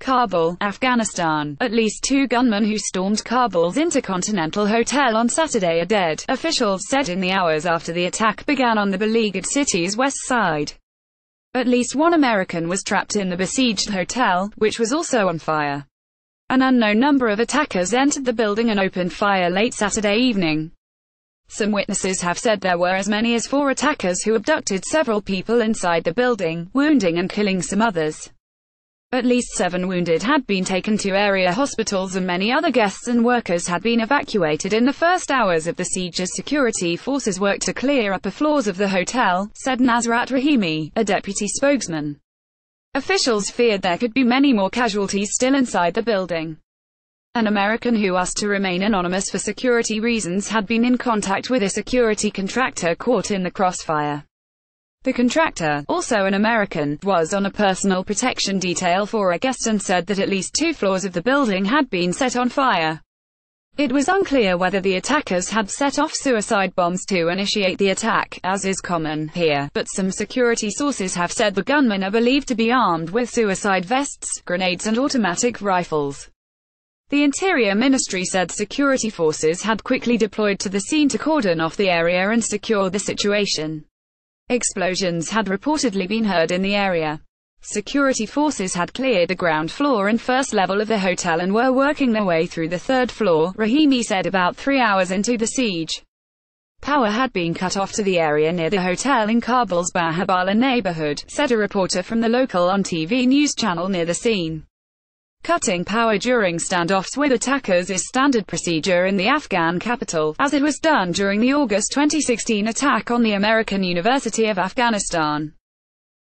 Kabul, Afghanistan. At least 2 gunmen who stormed Kabul's Intercontinental Hotel on Saturday are dead, officials said in the hours after the attack began on the beleaguered city's west side. At least 1 American was trapped in the besieged hotel, which was also on fire. An unknown number of attackers entered the building and opened fire late Saturday evening. Some witnesses have said there were as many as 4 attackers who abducted several people inside the building, wounding and killing some others. At least 7 wounded had been taken to area hospitals and many other guests and workers had been evacuated in the first hours of the siege as security forces worked to clear upper floors of the hotel, said Nasrat Rahimi, a deputy spokesman. Officials feared there could be many more casualties still inside the building. An American who asked to remain anonymous for security reasons had been in contact with a security contractor caught in the crossfire. The contractor, also an American, was on a personal protection detail for a guest and said that at least 2 floors of the building had been set on fire. It was unclear whether the attackers had set off suicide bombs to initiate the attack, as is common here, but some security sources have said the gunmen are believed to be armed with suicide vests, grenades and automatic rifles. The Interior Ministry said security forces had quickly deployed to the scene to cordon off the area and secure the situation. Explosions had reportedly been heard in the area. Security forces had cleared the ground floor and first level of the hotel and were working their way through the 3rd floor, Rahimi said about 3 hours into the siege. Power had been cut off to the area near the hotel in Kabul's Bahabala neighborhood, said a reporter from the local on-TV news channel near the scene. Cutting power during standoffs with attackers is standard procedure in the Afghan capital, as it was done during the August 2016 attack on the American University of Afghanistan.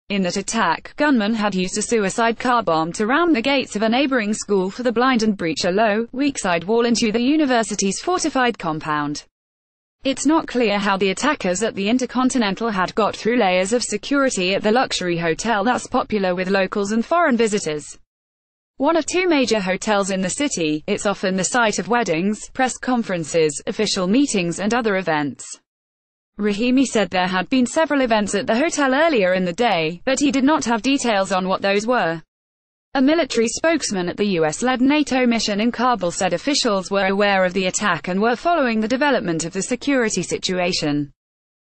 In that attack, gunmen had used a suicide car bomb to ram the gates of a neighboring school for the blind and breach a low, weak side wall into the university's fortified compound. It's not clear how the attackers at the Intercontinental had got through layers of security at the luxury hotel that's popular with locals and foreign visitors. One of 2 major hotels in the city, it's often the site of weddings, press conferences, official meetings and other events. Rahimi said there had been several events at the hotel earlier in the day, but he did not have details on what those were. A military spokesman at the US-led NATO mission in Kabul said officials were aware of the attack and were following the development of the security situation.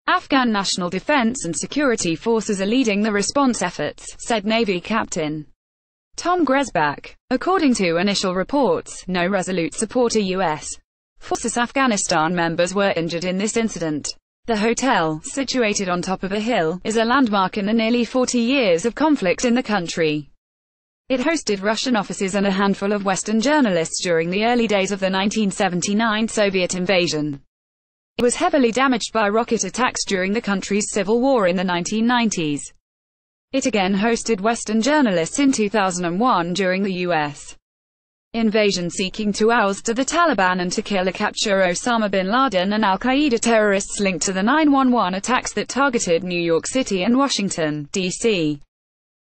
Afghan National Defense and Security Forces are leading the response efforts, said Navy Captain Tom Gresbach. According to initial reports, no resolute supporter U.S. Forces Afghanistan members were injured in this incident. The hotel, situated on top of a hill, is a landmark in the nearly 40 years of conflict in the country. It hosted Russian officers and a handful of Western journalists during the early days of the 1979 Soviet invasion. It was heavily damaged by rocket attacks during the country's civil war in the 1990s. It again hosted Western journalists in 2001 during the U.S. invasion seeking to oust the Taliban and to kill or capture Osama bin Laden and al-Qaeda terrorists linked to the 9/11 attacks that targeted New York City and Washington, D.C.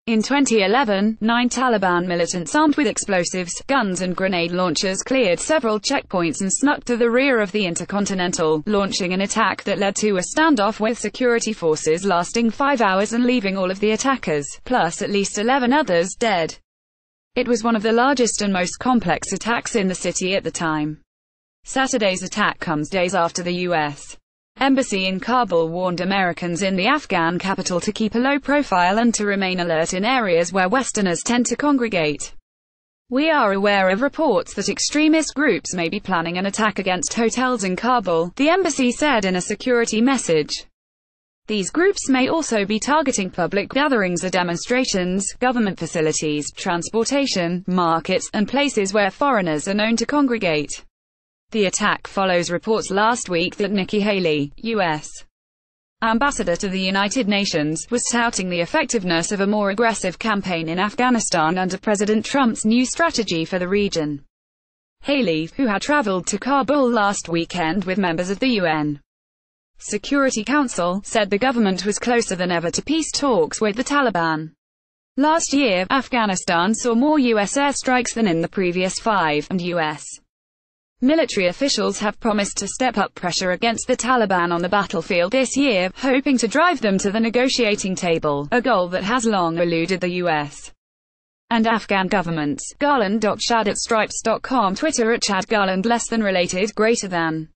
In 2011, 9 Taliban militants armed with explosives, guns and grenade launchers cleared several checkpoints and snuck to the rear of the Intercontinental, launching an attack that led to a standoff with security forces lasting 5 hours and leaving all of the attackers, plus at least 11 others, dead. It was one of the largest and most complex attacks in the city at the time. Saturday's attack comes days after the U.S. Embassy in Kabul warned Americans in the Afghan capital to keep a low profile and to remain alert in areas where Westerners tend to congregate. We are aware of reports that extremist groups may be planning an attack against hotels in Kabul, the embassy said in a security message. These groups may also be targeting public gatherings or demonstrations, government facilities, transportation, markets, and places where foreigners are known to congregate. The attack follows reports last week that Nikki Haley, U.S. ambassador to the United Nations, was touting the effectiveness of a more aggressive campaign in Afghanistan under President Trump's new strategy for the region. Haley, who had traveled to Kabul last weekend with members of the UN Security Council, said the government was closer than ever to peace talks with the Taliban. Last year, Afghanistan saw more U.S. airstrikes than in the previous 5, and U.S. military officials have promised to step up pressure against the Taliban on the battlefield this year, hoping to drive them to the negotiating table, a goal that has long eluded the U.S. and Afghan governments. Garland. Chad at stripes.com, Twitter at Chad Garland, less than related, greater than.